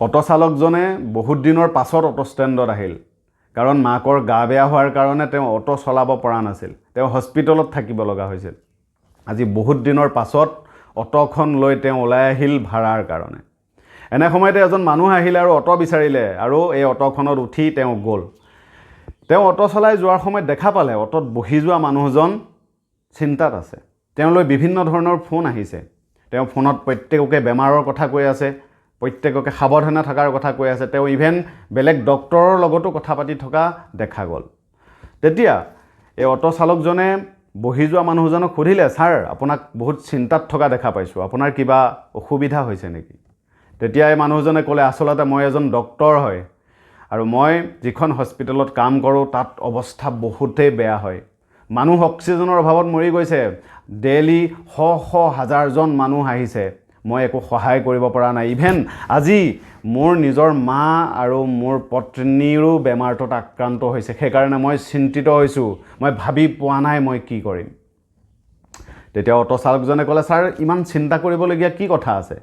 Auto চালকজনে বহুত দিনৰ পাছত অটো ষ্টেণ্ডত আহিল কাৰণ মাকৰ গা বেয়া হোৱাৰ কাৰণে তেওঁ অটো চলাব পৰা নাছিল তেওঁ হস্পিটেলত থাকিব লগা হৈছিল আজি বহুত দিনৰ পাছত অটোখন লৈ তেওঁ ওলাই আহিল ভাড়াৰ কাৰণে এনে সময়তে এজন মানুহ আহিলে আৰু অটো বিচাৰিলে আৰু এই অটোখনত উঠি তেওঁ গ'ল তেওঁ অটো চলাই যোৱাৰ সময়ত দেখা পালে অটোত বহি যোৱা মানুহজন চিন্তাত আছে তেওঁলৈ বিভিন্ন ধৰণৰ ফোন আহিছে তেওঁ ফোনত প্ৰত্যেককে বেমাৰৰ কথা কৈ আছে প্ৰত্যেককে সাৱধানে থকাৰ কথা কৈ আছে তেওঁ ইভেন বেলেগ ডক্টৰৰ লগতো কথা পাতি থকা দেখা গ'ল তেতিয়া এই অটো চালকজনে বহি যোৱা মানুহজনক সুধিলে স্যাৰ আপোনাক বহুত চিন্তাত থকা দেখা পাইছোঁ আপোনাৰ কিবা অসুবিধা হৈছে নেকি তেতিয়া এই মানুহজনে ক'লে আচলতে মই এজন ডক্টৰ হয় আৰু মই যিখন হস্পিটেলত কাম কৰোঁ তাত অৱস্থা বহুতেই বেয়া হয় মানুহ অক্সিজেনৰ অভাৱত মৰি গৈছে ডেইলি শ হাজাৰজন মানুহ আহিছে মই একো সহায় কৰিব পৰা নাই ইভেন আজি মোৰ নিজৰ মা আৰু মোৰ পত্নীৰো বেমাৰটোত আক্ৰান্ত হৈছে সেইকাৰণে মই চিন্তিত হৈছোঁ মই ভাবি পোৱা নাই মই কি কৰিম তেতিয়া অটো চালকজনে ক'লে স্যাৰ ইমান চিন্তা কৰিবলগীয়া কি কথা আছে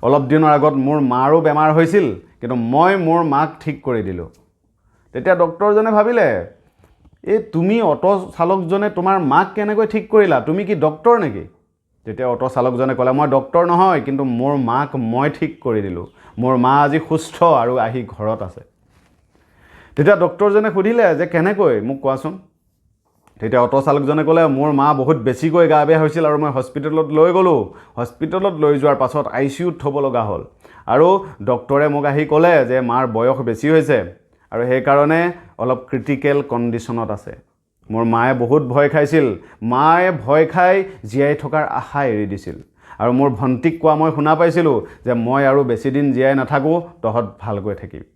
অলপ দিনৰ আগত মোৰ মাৰো বেমাৰ হৈছিল কিন্তু মই মোৰ মাক ঠিক কৰি দিলোঁ তেতিয়া ডক্টৰজনে ভাবিলে এই তুমি অটো চালকজনে তোমাৰ মাক কেনেকৈ ঠিক কৰিলা তুমি কি ডক্টৰ নেকি তেতিয়া অটো চালকজনে ক'লে মই ডক্টৰ নহয় কিন্তু মোৰ মাক মই ঠিক কৰি দিলোঁ মোৰ মা আজি সুস্থ আৰু আহি ঘৰত আছে তেতিয়া ডক্টৰজনে সুধিলে যে কেনেকৈ মোক কোৱাচোন তেতিয়া অটো চালকজনে ক'লে মোৰ মা বহুত বেছিকৈ গা বেয়া হৈছিল আৰু মই হস্পিটেলত লৈ গ'লোঁ হস্পিটেলত লৈ যোৱাৰ পাছত ICUত থ'ব লগা হ'ল আৰু ডক্টৰে মোক আহি ক'লে যে মাৰ বয়স বেছি হৈছে আৰু সেইকাৰণে অলপ ক্ৰিটিকেল কণ্ডিশ্যনত আছে মোৰ মায়ে বহুত ভয় খাইছিল মায়ে ভয় খাই জীয়াই থকাৰ আশা এৰি দিছিল আৰু মোৰ ভণ্টিক কোৱা মই শুনা পাইছিলোঁ যে মই আৰু বেছি দিন জীয়াই নাথাকোঁ তহঁত ভালকৈ থাকিবি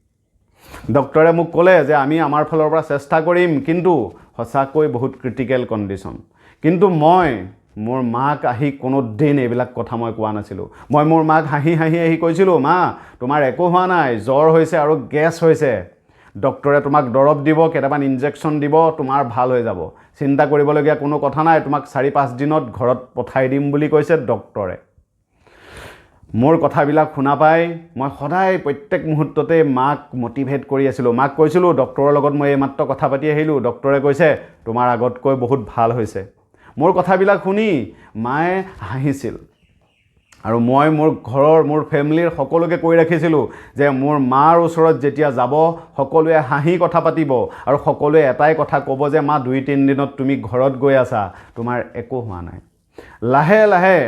ডক্টৰে মোক ক'লে যে আমি আমাৰ ফালৰ পৰা চেষ্টা কৰিম কিন্তু সঁচাকৈ বহুত ক্ৰিটিকেল কণ্ডিশ্যন কিন্তু মই মোৰ মাক আহি কোনো দিন এইবিলাক কথা মই কোৱা নাছিলোঁ মই মোৰ মাক হাঁহি আহি কৈছিলোঁ মা তোমাৰ একো হোৱা নাই জ্বৰ হৈছে আৰু গেছ হৈছে ডক্টৰে তোমাক দৰৱ দিব কেইটামান ইনজেকশ্যন দিব তোমাৰ ভাল হৈ যাব চিন্তা কৰিবলগীয়া কোনো কথা নাই তোমাক 4-5 দিনত ঘৰত পঠাই দিম বুলি কৈছে ডক্টৰে মোৰ কথাবিলাক শুনা পাই মই সদায় প্ৰত্যেক মুহূৰ্ততে মাক মোটিভেট কৰি আছিলোঁ মাক কৈছিলোঁ ডক্টৰৰ লগত মই এইমাত্ৰ কথা পাতি আহিলোঁ ডক্টৰে কৈছে তোমাৰ আগতকৈ বহুত ভাল হৈছে মোৰ কথাবিলাক শুনি মায়ে হাঁহিছিল আৰু মই মোৰ ঘৰৰ মোৰ ফেমিলিৰ সকলোকে কৈ ৰাখিছিলোঁ যে মোৰ মাৰ ওচৰত যেতিয়া যাব সকলোৱে হাঁহি কথা পাতিব আৰু সকলোৱে এটাই কথা ক'ব যে মা 2-3 দিনত তুমি ঘৰত গৈ আছা তোমাৰ একো হোৱা নাই লাহে লাহে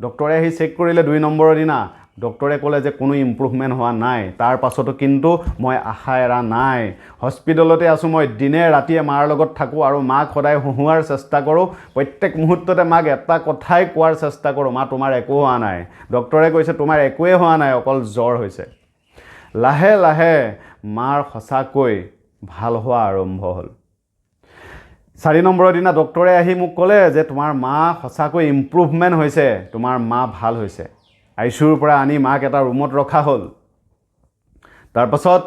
ডক্টৰে আহি চেক কৰিলে 2 নম্বৰৰ দিনা ডক্টৰে ক'লে যে কোনো ইম্প্ৰুভমেণ্ট হোৱা নাই তাৰ পাছতো কিন্তু মই আশা এৰা নাই হস্পিটেলতে আছোঁ মই দিনে ৰাতিয়ে মাৰ লগত থাকোঁ আৰু মাক সদায় হঁহুৱাৰ চেষ্টা কৰোঁ প্ৰত্যেক মুহূৰ্ততে মাক এটা কথাই কোৱাৰ চেষ্টা কৰোঁ মা তোমাৰ একো হোৱা নাই ডক্টৰে কৈছে তোমাৰ একোৱে হোৱা নাই অকল জ্বৰ হৈছে লাহে লাহে মাৰ সঁচাকৈ ভাল হোৱা আৰম্ভ হ'ল 4 নম্বৰৰ দিনা ডক্টৰে আহি মোক ক'লে যে তোমাৰ মা সঁচাকৈ ইম্প্ৰুভমেণ্ট হৈছে তোমাৰ মা ভাল হৈছে ICUৰ পৰা আনি মাক এটা ৰুমত ৰখা হ'ল তাৰপাছত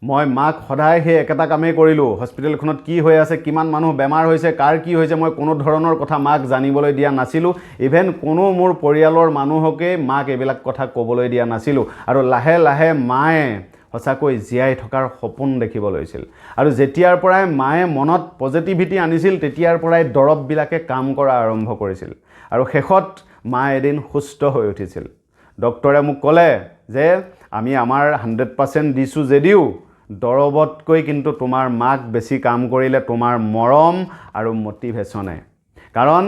মই মাক সদায় সেই একেটা কামেই কৰিলোঁ হস্পিটেলখনত কি হৈ আছে কিমান মানুহ বেমাৰ হৈছে কাৰ কি হৈছে মই কোনো ধৰণৰ কথা মাক জানিবলৈ দিয়া নাছিলোঁ ইভেন কোনো মোৰ পৰিয়ালৰ মানুহকে মাক এইবিলাক কথা ক'বলৈ দিয়া নাছিলোঁ আৰু লাহে লাহে মায়ে সঁচাকৈ জীয়াই থকাৰ সপোন দেখিব লৈছিল আৰু যেতিয়াৰ পৰাই মায়ে মনত পজিটিভিটি আনিছিল তেতিয়াৰ পৰাই দৰৱবিলাকে কাম কৰা আৰম্ভ কৰিছিল আৰু শেষত মা এদিন সুস্থ হৈ উঠিছিল ডক্টৰে মোক ক'লে যে আমি আমাৰ 100% দিছোঁ যদিও দৰৱতকৈ কিন্তু তোমাৰ মাক বেছি কাম কৰিলে তোমাৰ মৰম আৰু মোটিভেশ্যনে কাৰণ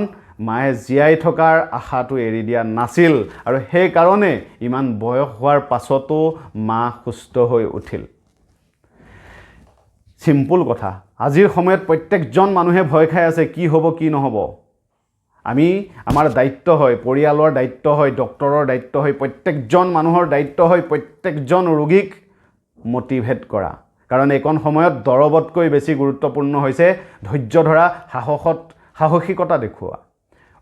মায়ে জীয়াই থকাৰ আশাটো এৰি দিয়া নাছিল আৰু সেই কাৰণে ইমান বয়স হোৱাৰ পাছতো মা সুস্থ হৈ উঠিল সিম্পল কথা আজিৰ সময়ত প্ৰত্যেকজন মানুহে ভয় খাই আছে কি হ'ব কি নহ'ব আমি আমাৰ দায়িত্ব হয় পৰিয়ালৰ দায়িত্ব হয় ডক্টৰৰ দায়িত্ব হয় প্ৰত্যেকজন মানুহৰ দায়িত্ব হয় প্ৰত্যেকজন ৰোগীক মোটিভেট কৰা কাৰণ এইকণ সময়ত দৰৱতকৈ বেছি গুৰুত্বপূৰ্ণ হৈছে ধৈৰ্য ধৰা সাহসিকতা দেখুওৱা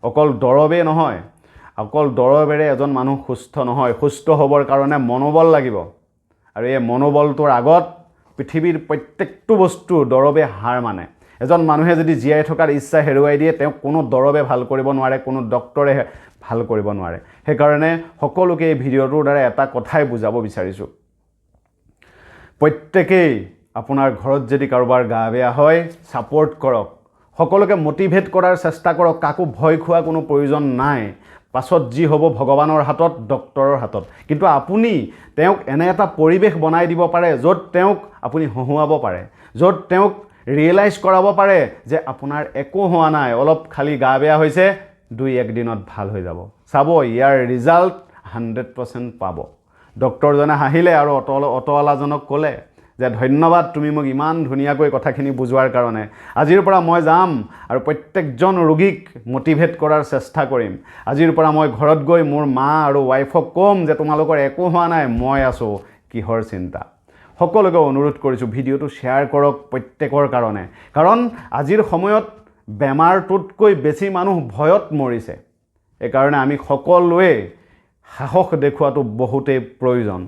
অকল দৰৱে নহয় অকল দৰৱেৰে এজন মানুহ সুস্থ নহয় সুস্থ হ'বৰ কাৰণে মনোবল লাগিব আৰু এই মনোবলটোৰ আগত পৃথিৱীৰ প্ৰত্যেকটো বস্তু দৰৱে হাৰ মানে এজন মানুহে যদি জীয়াই থকাৰ ইচ্ছা হেৰুৱাই দিয়ে তেওঁ কোনো দৰৱে ভাল কৰিব নোৱাৰে কোনো ডক্টৰে ভাল কৰিব নোৱাৰে সেইকাৰণে সকলোকে এই ভিডিঅ'টোৰ দ্বাৰা এটা কথাই বুজাব বিচাৰিছোঁ প্ৰত্যেকেই আপোনাৰ ঘৰত যদি কাৰোবাৰ গা বেয়া হয় ছাপোৰ্ট কৰক, সকলোকে মটিভেট কৰাৰ চেষ্টা কৰক, কাকো ভয় খোৱা কোনো প্ৰয়োজন নাই। পাছত যি হ'ব ভগৱানৰ হাতত, ডক্টৰৰ হাতত। কিন্তু আপুনি তেওঁক এনে এটা পৰিৱেশ বনাই দিব পাৰে য'ত তেওঁক আপুনি হহুৱাব পাৰে, য'ত তেওঁক ৰিয়েলাইজ কৰাব পাৰে যে আপোনাৰ একো হোৱা নাই, অলপ খালি গা বেয়া হৈছে, 2-1 দিনত ভাল হৈ যাব। চাব ইয়াৰ ৰিজাল্ট 100% পাব। ডক্টৰজনে হাঁহিলে আৰু অটোৱালাজনক ক'লে যে ধন্যবাদ তুমি মোক ইমান ধুনীয়াকৈ কথাখিনি বুজোৱাৰ কাৰণে। আজিৰ পৰা মই যাম আৰু প্ৰত্যেকজন ৰোগীক মটিভেট কৰাৰ চেষ্টা কৰিম। আজিৰ পৰা মই ঘৰত গৈ মোৰ মা আৰু ৱাইফক ক'ম যে তোমালোকৰ একো হোৱা নাই, মই আছোঁ, কিহৰ চিন্তা। সকলোকে অনুৰোধ কৰিছোঁ ভিডিঅ'টো শ্বেয়াৰ কৰক প্ৰত্যেকৰ কাৰণে, কাৰণ আজিৰ সময়ত বেমাৰটোতকৈ বেছি মানুহ ভয়ত মৰিছে। এইকাৰণে আমি সকলোৱে সাহস দেখুৱাটো বহুতেই প্ৰয়োজন।